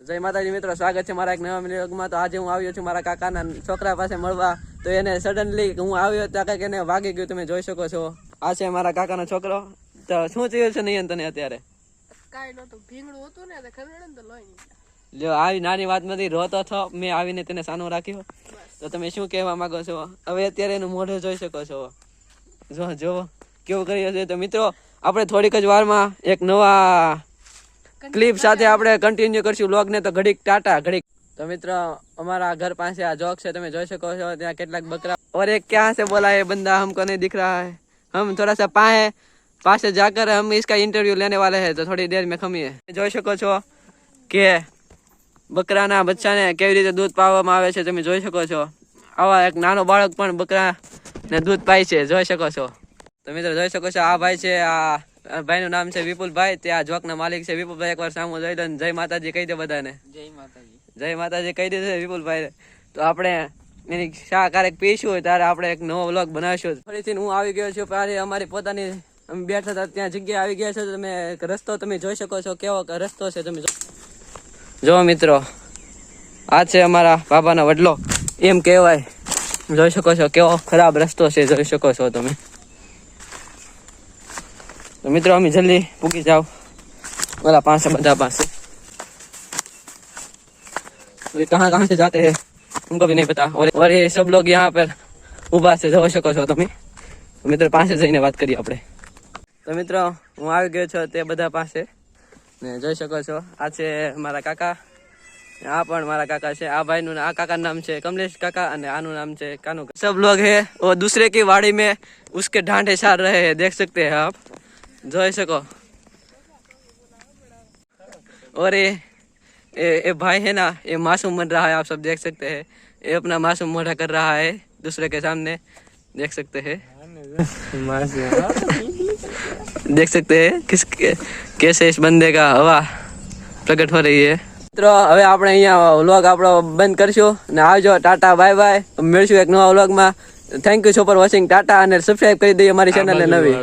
જય માતાજી મિત્રો, સ્વાગત છે મારા એક નવા વ્લોગમાં। તો આજે હું આવ્યો છું મારા કાકાના છોકરા પાસે મળવા। તો એને સડનલી હું આવ્યો ત્યાં કંઈક એને વાગી ગયું, તમે જોઈ શકો છો। આ છે મારા કાકાનો છોકરો। તો શું થયું છે નહીં તને અત્યારે? કાઈ નતું, ભીંગડું હતું ને તો ખરડે તો લોહી નીકળ્યા। જો આવી નાની વાતમાંથી રોતો થો, મેં આવીને તેને સાનો રાખ્યો। તો તમે શું કહેવા માંગો છો? હવે અત્યારે એનું મોઢું જોઈ શકો છો, જો કેવું કર્યું છે। તો મિત્રો આપણે થોડીક જ વારમાં એક નવા ક્લિપ સાથે આપણે કન્ટિન્યુ કરશું વ્લોગ ને। તો ઘડીક ટાટા ઘડીક। તો મિત્રો અમારા ઘર પાસે આ જોક છે, તમે જોઈ શકો છો। ત્યાં કેટલાક બકરા और एक क्या से बोला है बंदा, हमको नहीं दिख रहा है। हम थोड़ा सा पास से जाकर हम इसका इंटरव्यू लेने वाले हैं। तो थोड़ी देर में खमीए જોઈ શકો છો કે બકરાના બચ્ચાને કેવી રીતે દૂધ પાવામાં આવે છે, તમે જોઈ શકો છો। આવા એક નાનો બાળક પણ બકરાને દૂધ પાય છે, જોઈ શકો છો। તો મિત્રો જોઈ શકો છો આ ભાઈ છે, આ ભાઈનું નામ છે વિપુલભાઈ। તે આ જોકના માલિક છે વિપુલભાઈ। એકવાર સામું જોઈ લો ને જય માતાજી કહી દે બધાને। જય માતાજી કહી દે છે વિપુલભાઈ। તો આપણે એની શા ક્યારેક પીશું હોય ત્યારે આપણે એક નવો વ્લોગ બનાવીશું। ફરીથી હું આવી ગયો છું, અમારી પોતાની અમે બેઠા હતા ત્યાં જગ્યાએ આવી ગયા છે। તમે રસ્તો તમે જોઈ શકો છો, કેવો રસ્તો છે તમે જો મિત્રો। આ છે અમારા બાબાના વડલો એમ કહેવાય, જોઈ શકો છો કેવો ખરાબ રસ્તો છે, જોઈ શકો છો તમે। तो मित्रों हम जल्दी पूगी जाओ वाला पास से बंदा पास से। तो ये कहाँ से जाते हैं उनको भी नहीं पता। और ये सब लोग यहाँ पर ऊबा से જોઈ શકો છો તમે। તો મિત્રો પાસે જઈને વાત કરીએ આપણે। તો મિત્રો હું આવી ગયો છું તે બધા પાસે ને જોઈ શકો છો આ છે મારા કાકા, આ પણ મારા કાકા છે। આ ભાઈનું આ કાકાનું નામ છે કમલેશ કાકા અને આનું નામ છે કાનુ। सब लोग है वो दूसरे की वाड़ी में उसके ढांढे सार रहे हैं, देख सकते हैं आप, જોઈ શકો। और ये भाई है ना, ये मासूम बन रहा है, आप सब देख सकते हैं। ये अपना मासूम मोढ़ा कर रहा है दूसरे के सामने, देख सकते हैं। देख सकते हैं कैसे इस बंदे का हवा प्रकट हो रही है। મિત્રો હવે આપણે અહીંયા વ્લોગ આપણો બંધ કરશું ને આવજો, ટાટા બાય બાય, મળશું એક નવા વ્લોગમાં। Thank you so for watching, Tata, અને સબસ્ક્રાઇબ કરી દઈએ અમારી ચેનલને નવી।